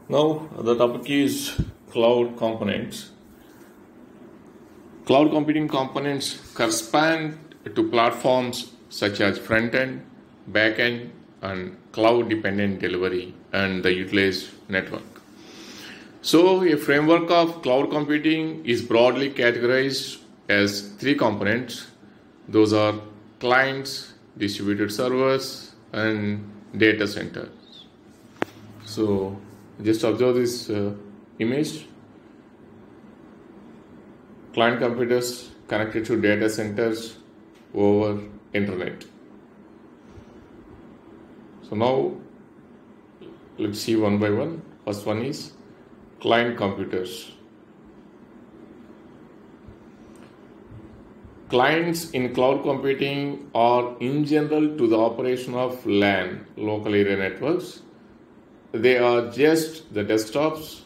Now, the topic is cloud components. Cloud computing components correspond to platforms such as front-end, back-end, and cloud-dependent delivery and the utilized network. So, a framework of cloud computing is broadly categorized as three components. Those are clients, distributed servers, and data centers. So, just observe this image. Client computers connected to data centers over internet. So now let's see one by one. First one is client computers. Clients in cloud computing are in general to the operation of LAN, local area networks. They are just the desktops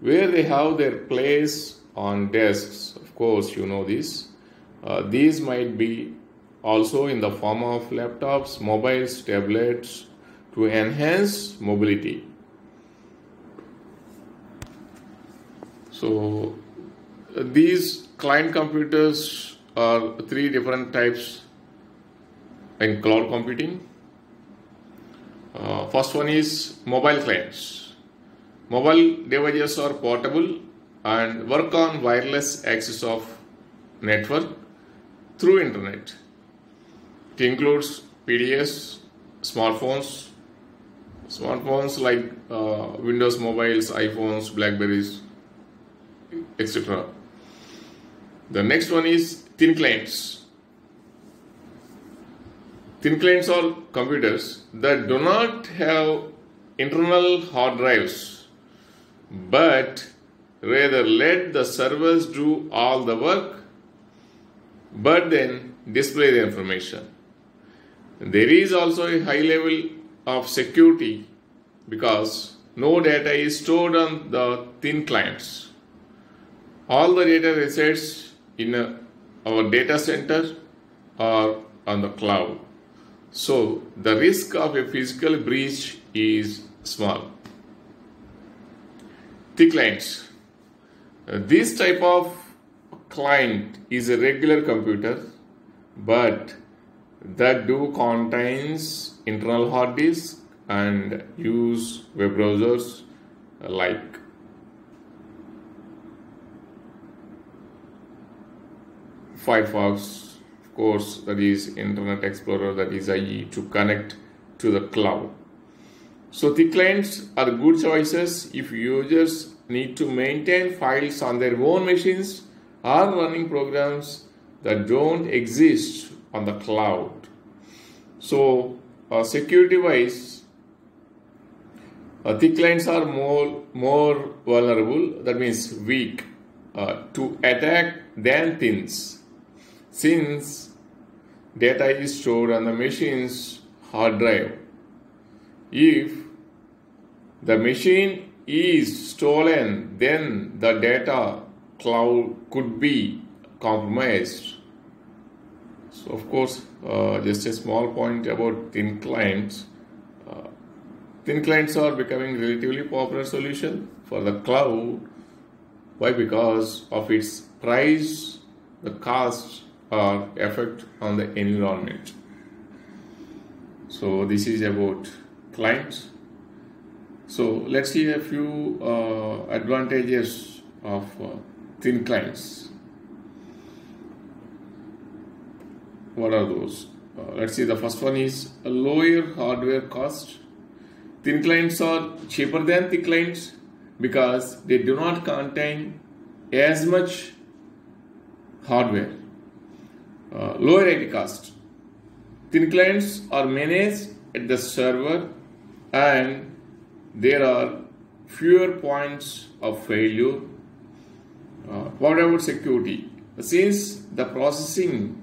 where they have their place on desks. Of course, you know this. These might be also in the form of laptops, mobiles, tablets to enhance mobility. So these client computers are three different types in cloud computing. First one is mobile clients. Mobile devices are portable and work on wireless access of network through internet. It includes PDS, smartphones like Windows mobiles, iPhones, Blackberries, etc. The next one is thin clients. Thin clients are computers that do not have internal hard drives, but rather let the servers do all the work, but then display the information. There is also a high level of security because no data is stored on the thin clients. All the data resides in our data center or on the cloud. So the risk of a physical breach is small. Thick clients. This type of client is a regular computer, but that do contains internal hard disk and use web browsers like Firefox, of course, that is Internet Explorer, that is IE, to connect to the cloud. So thick clients are good choices if users need to maintain files on their own machines or running programs that don't exist on the cloud. So security wise, thick clients are more vulnerable, that means weak to attack than thins, since data is stored on the machine's hard drive. If the machine is stolen, then the data cloud could be compromised. So of course, just a small point about thin clients. Thin clients are becoming relatively popular solution for the cloud. Why? Because of its price, the cost, or effect on the environment. So this is about clients. So let's see a few advantages of thin clients. What are those? Let's see, the first one is a lower hardware cost. Thin clients are cheaper than thick clients because they do not contain as much hardware. Lower IT cost. Thin clients are managed at the server and there are fewer points of failure. What about security? Since the processing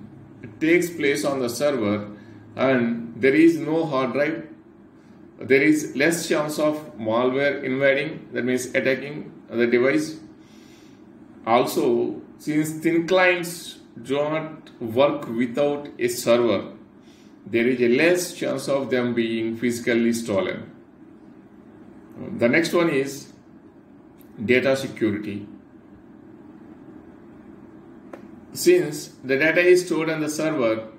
takes place on the server and there is no hard drive, there is less chance of malware invading, that means attacking the device. Also, since thin clients do not work without a server, there is a less chance of them being physically stolen. The next one is data security. Since the data is stored on the server,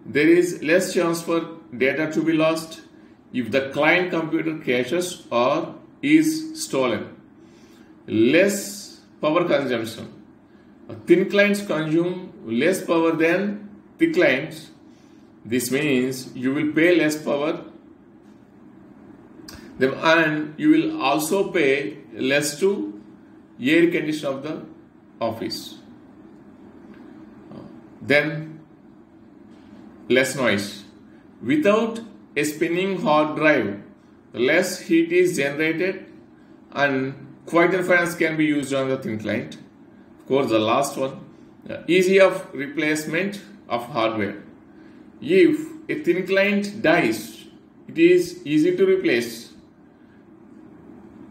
there is less chance for data to be lost if the client computer crashes or is stolen. Less power consumption. Thin clients consume less power than thick clients. This means you will pay less power and you will also pay less to air condition of the office. Then less noise. Without a spinning hard drive, less heat is generated and quieter fans can be used on the thin client. Of course, the last one, easy of replacement of hardware. If a thin client dies, it is easy to replace.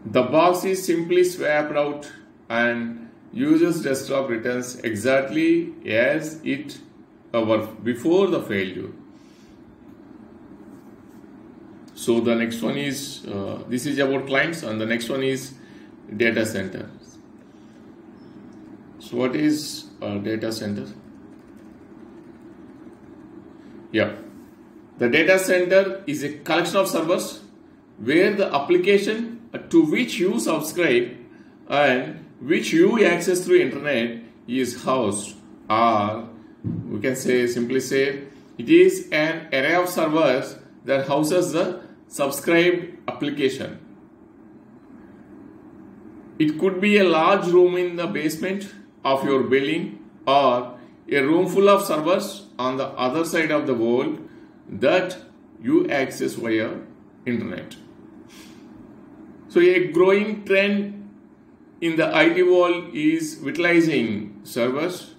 The box is simply swapped out and user's desktop returns exactly as it was before the failure. So the next one is, this is about clients, and the next one is data center. So what is a data center? Yeah, the data center is a collection of servers where the application to which you subscribe and which you access through internet is housed, or we can simply say it is an array of servers that houses the subscribed application. It could be a large room in the basement of your building or a room full of servers on the other side of the world that you access via internet. So a growing trend in the IT world is utilizing servers,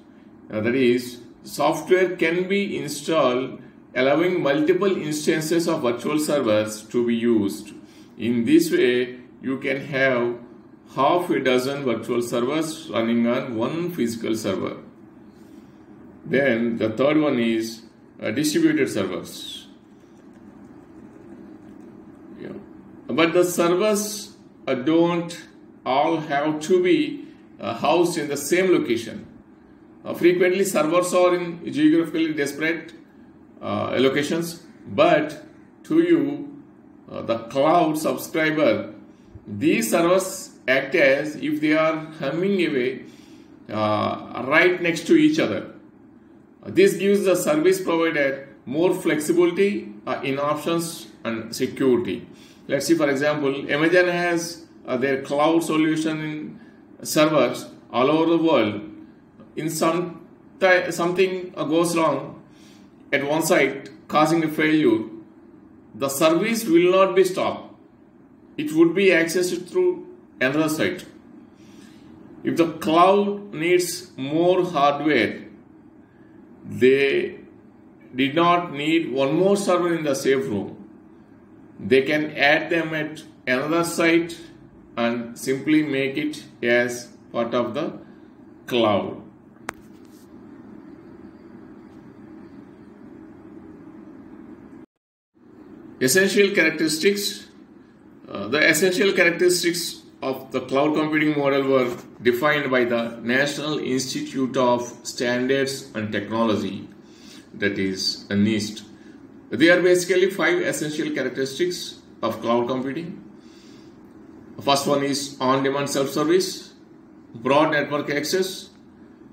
that is, software can be installed allowing multiple instances of virtual servers to be used. In this way, you can have half a dozen virtual servers running on one physical server. Then the third one is distributed servers. Yeah. But the servers don't all have to be housed in the same location. Frequently, servers are in geographically disparate locations, but to you, the cloud subscriber, these servers act as if they are humming away right next to each other. This gives the service provider more flexibility in options and security. Let's see, for example, Amazon has their cloud solution in servers all over the world. In something goes wrong at one site, causing a failure, the service will not be stopped. It would be accessed through another site. If the cloud needs more hardware, they did not need one more server in the safe room. They can add them at another site and simply make it as part of the cloud. Essential characteristics. The essential characteristics of the cloud computing model were defined by the National Institute of Standards and Technology, that is NIST. There are basically 5 essential characteristics of cloud computing. The first one is on-demand self-service, broad network access,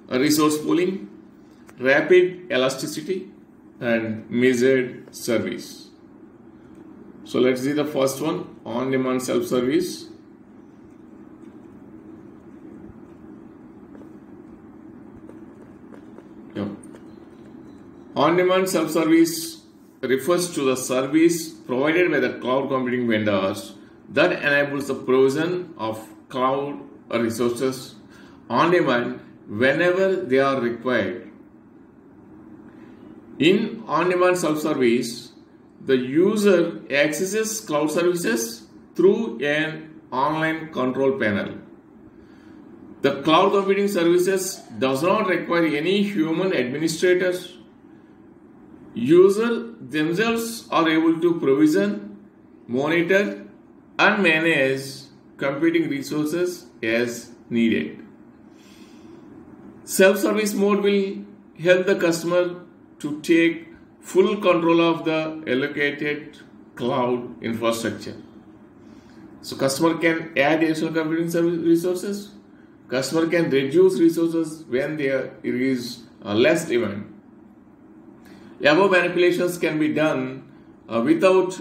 resource pooling, rapid elasticity, and measured service. So let's see the first one, on-demand self-service. On-demand self-service refers to the service provided by the cloud computing vendors that enables the provision of cloud resources on demand whenever they are required. In on-demand self-service, the user accesses cloud services through an online control panel. The cloud computing services does not require any human administrators. Users themselves are able to provision, monitor, and manage computing resources as needed. Self-service mode will help the customer to take full control of the allocated cloud infrastructure. So customer can add additional computing service resources. Customer can reduce resources when there is less demand. Above manipulations can be done without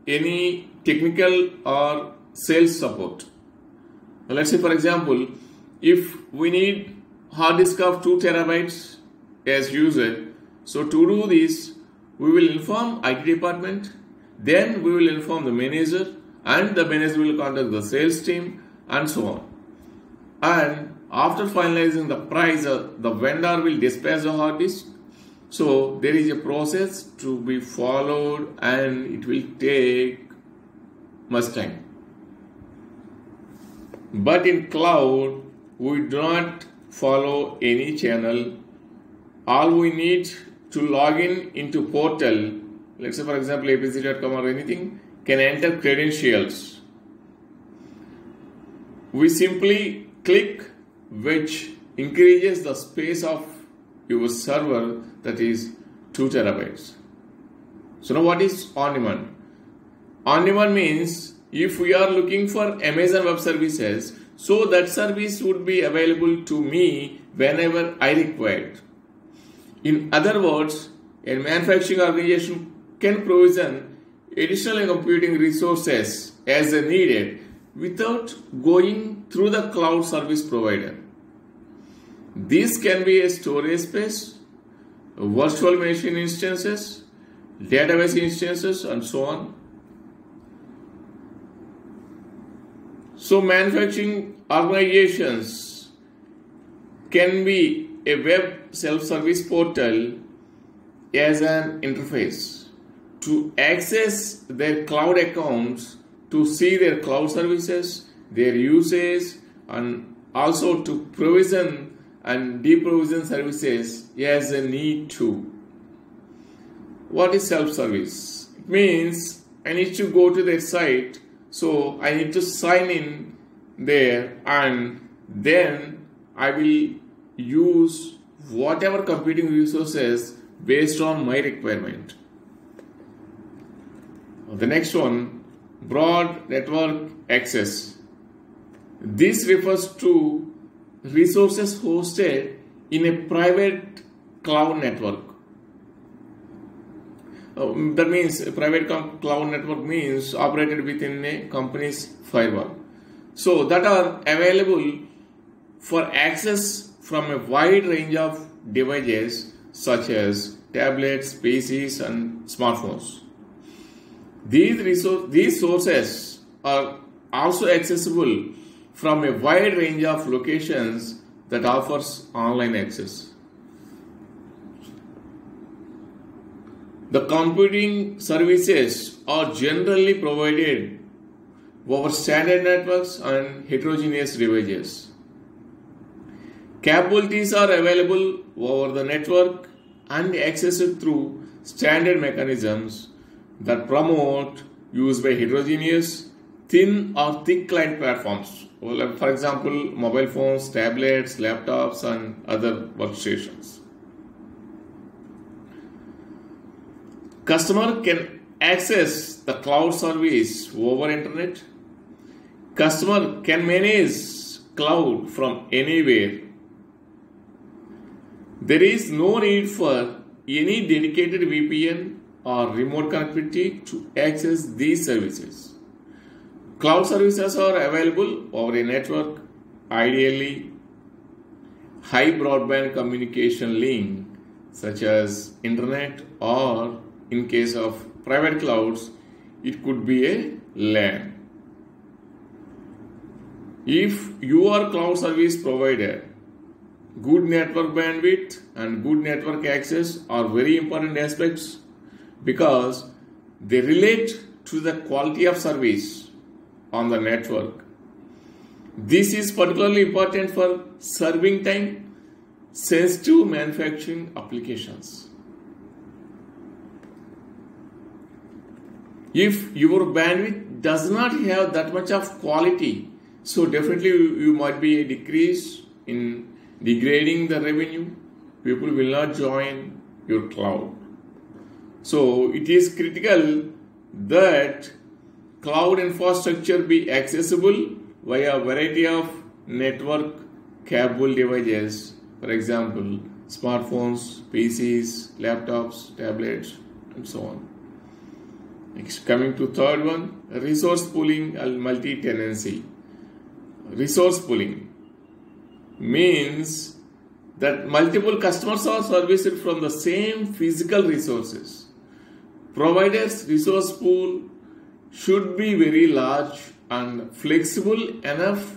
any technical or sales support. Now let's say, for example, if we need hard disk of 2 terabytes as user, so to do this, we will inform IT department, then we will inform the manager, and the manager will contact the sales team, and so on. And after finalizing the price, the vendor will dispatch the hard disk. So there is a process to be followed, and it will take much time. But in cloud, we do not follow any channel. All we need to log in into portal, let's say for example apc.com or anything, can enter credentials. We simply click, which increases the space of your server, that is 2 terabytes. So now what is on demand? On demand means if we are looking for Amazon Web Services, so that service would be available to me whenever I require. In other words, a manufacturing organization can provision additional computing resources as needed without going through the cloud service provider. This can be a storage space, virtual machine instances, database instances, and so on. So manufacturing organizations can be a web self-service portal as an interface to access their cloud accounts, to see their cloud services, their usage, and also to provision and deprovision services as a need to. What is self-service? It means I need to go to their site, so I need to sign in there, and then I will use whatever computing resources based on my requirement. The next one, broad network access. This refers to resources hosted in a private cloud network. That means a private cloud network means operated within a company's firewall. So that are available for access from a wide range of devices such as tablets, PCs, and smartphones. These sources are also accessible from a wide range of locations that offers online access. The computing services are generally provided over standard networks and heterogeneous devices. Capabilities are available over the network and accessed through standard mechanisms that promote use by heterogeneous, thin or thick client platforms. For example, mobile phones, tablets, laptops, and other workstations. Customer can access the cloud service over internet. Customer can manage cloud from anywhere. There is no need for any dedicated VPN or remote connectivity to access these services. Cloud services are available over a network, ideally high broadband communication link such as internet, or in case of private clouds, it could be a LAN. If you are cloud service provider, good network bandwidth and good network access are very important aspects because they relate to the quality of service on the network. This is particularly important for serving time sensitive manufacturing applications. If your bandwidth does not have that much of quality, so definitely you might be a decrease in degrading the revenue. People will not join your cloud. So it is critical that cloud infrastructure be accessible via a variety of network capable devices, for example, smartphones, PCs, laptops, tablets, and so on. Next, coming to third one, resource pooling and multi-tenancy. Resource pooling means that multiple customers are serviced from the same physical resources. Providers' resource pool should be very large and flexible enough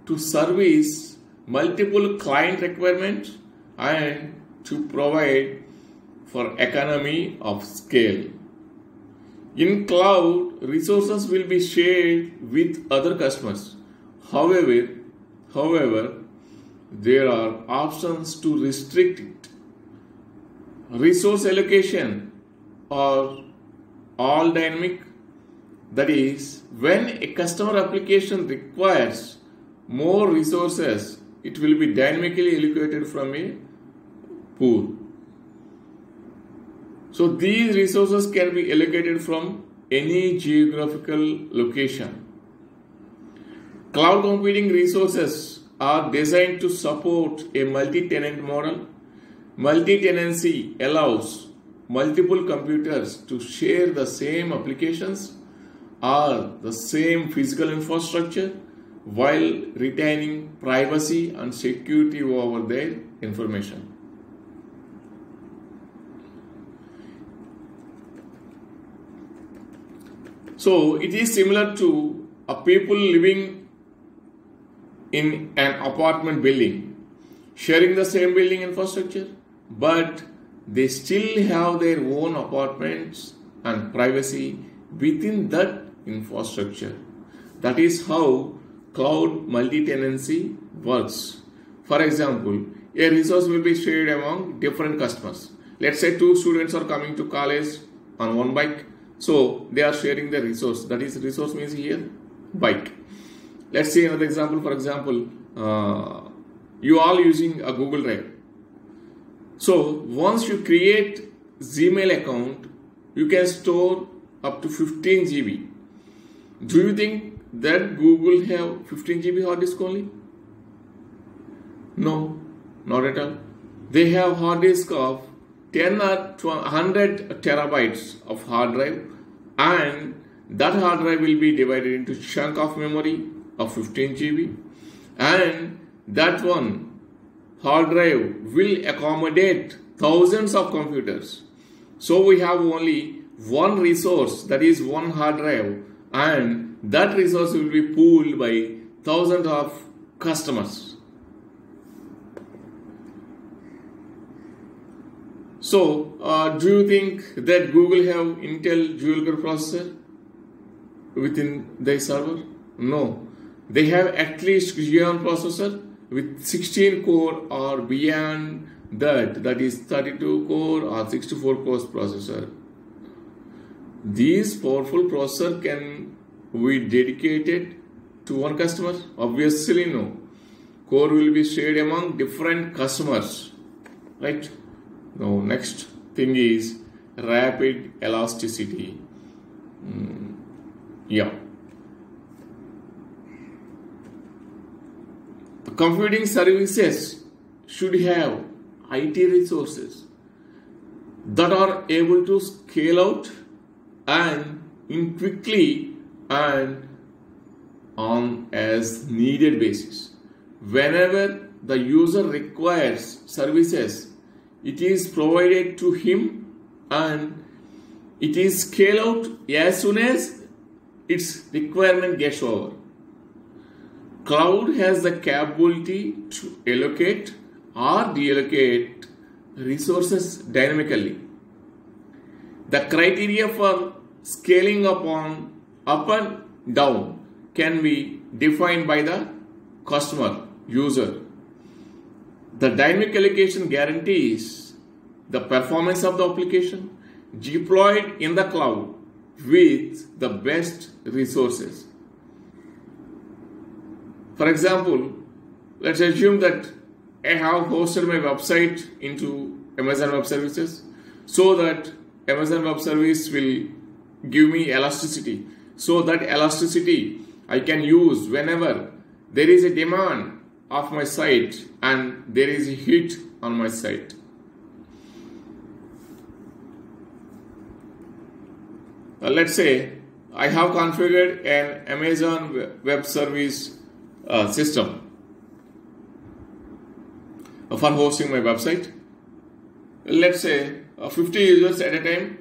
to service multiple client requirements and to provide for economy of scale. In cloud, resources will be shared with other customers. However, there are options to restrict it. Resource allocation are all dynamic. That is, when a customer application requires more resources, it will be dynamically allocated from a pool. So these resources can be allocated from any geographical location. Cloud computing resources are designed to support a multi-tenant model. Multi-tenancy allows multiple computers to share the same applications or the same physical infrastructure while retaining privacy and security over their information. So it is similar to a people living in an apartment building, sharing the same building infrastructure, but they still have their own apartments and privacy within that infrastructure. That is how cloud multi-tenancy works. For example, a resource will be shared among different customers. Let's say two students are coming to college on one bike. So they are sharing the resource. That is, resource means here bike. Let's see another example. For example, you all using a Google Drive. So once you create Gmail account, you can store up to 15 GB. Do you think that Google have 15 GB hard disk only? No, not at all. They have hard disk of 10 or 100 terabytes of hard drive, and that hard drive will be divided into chunk of memory of 15 GB, and that one hard drive will accommodate thousands of computers. So we have only one resource, that is one hard drive, and that resource will be pooled by thousands of customers. So, do you think that Google have Intel dual-core processor within their server? No. They have at least Xeon processor with 16 core or beyond that, that is 32 core or 64 cores processor. These powerful processor can be dedicated to one customer? Obviously no. Core will be shared among different customers, right? Now, next thing is rapid elasticity. The computing services should have IT resources that are able to scale out and in quickly and on as needed basis. Whenever the user requires services, it is provided to him and it is scaled out as soon as its requirement gets over. Cloud has the capability to allocate or deallocate resources dynamically. The criteria for scaling up and down can be defined by the customer, user. The dynamic allocation guarantees the performance of the application deployed in the cloud with the best resources. For example, let's assume that I have hosted my website into Amazon Web Services so that Amazon Web Service will give me elasticity. So that elasticity I can use whenever there is a demand of my site and there is a hit on my site. Let's say I have configured an Amazon Web Service system for hosting my website. Let's say 50 users at a time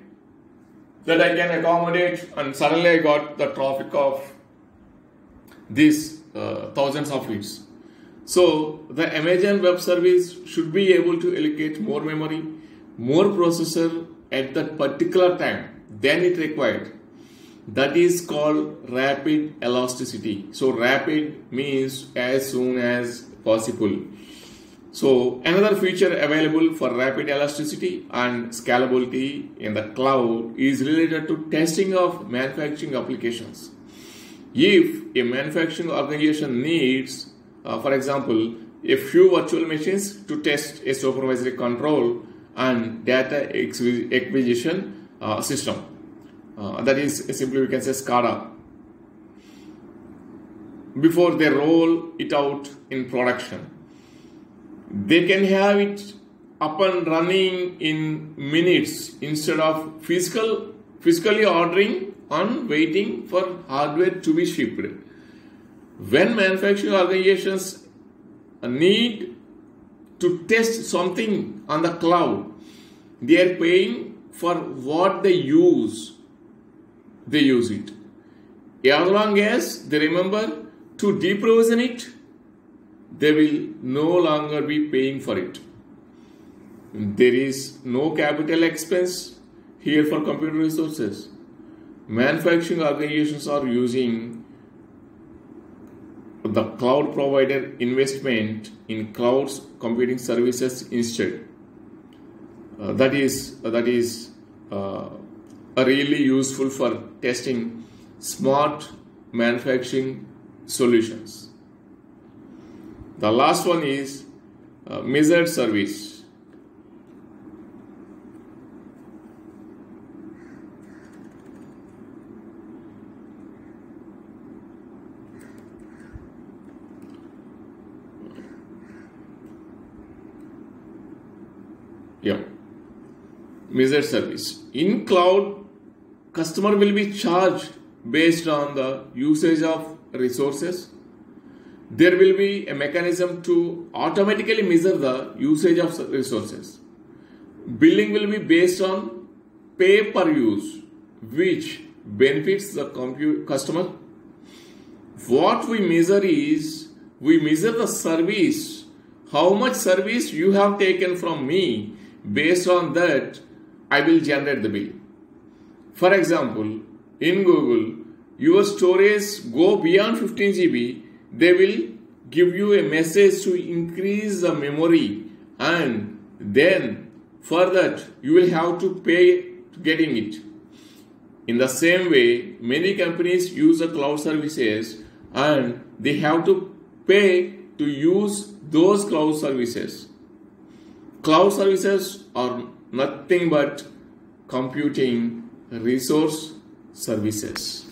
that I can accommodate, and suddenly I got the traffic of these thousands of hits. So the Amazon Web Service should be able to allocate more memory, more processor at that particular time than it required. That is called rapid elasticity. So rapid means as soon as possible. So another feature available for rapid elasticity and scalability in the cloud is related to testing of manufacturing applications. If a manufacturing organization needs, for example, a few virtual machines to test a supervisory control and data acquisition system, that is simply we can say SCADA, before they roll it out in production, they can have it up and running in minutes instead of physically ordering and waiting for hardware to be shipped. When manufacturing organizations need to test something on the cloud, they are paying for what they use. They use it. As long as they remember to deprovision it, they will no longer be paying for it. There is no capital expense here for computer resources. Manufacturing organizations are using the cloud provider investment in cloud computing services instead. That is really useful for testing smart manufacturing solutions. The last one is measured service. Measured service. In cloud, customer will be charged based on the usage of resources. There will be a mechanism to automatically measure the usage of resources. Billing will be based on pay per use, which benefits the customer. What we measure is, we measure the service, how much service you have taken from me. Based on that, I will generate the bill. For example, in Google, your storage go beyond 15 GB, they will give you a message to increase the memory, and then for that you will have to pay to getting it. In the same way, many companies use the cloud services and they have to pay to use those cloud services. Cloud services are nothing but computing resource services.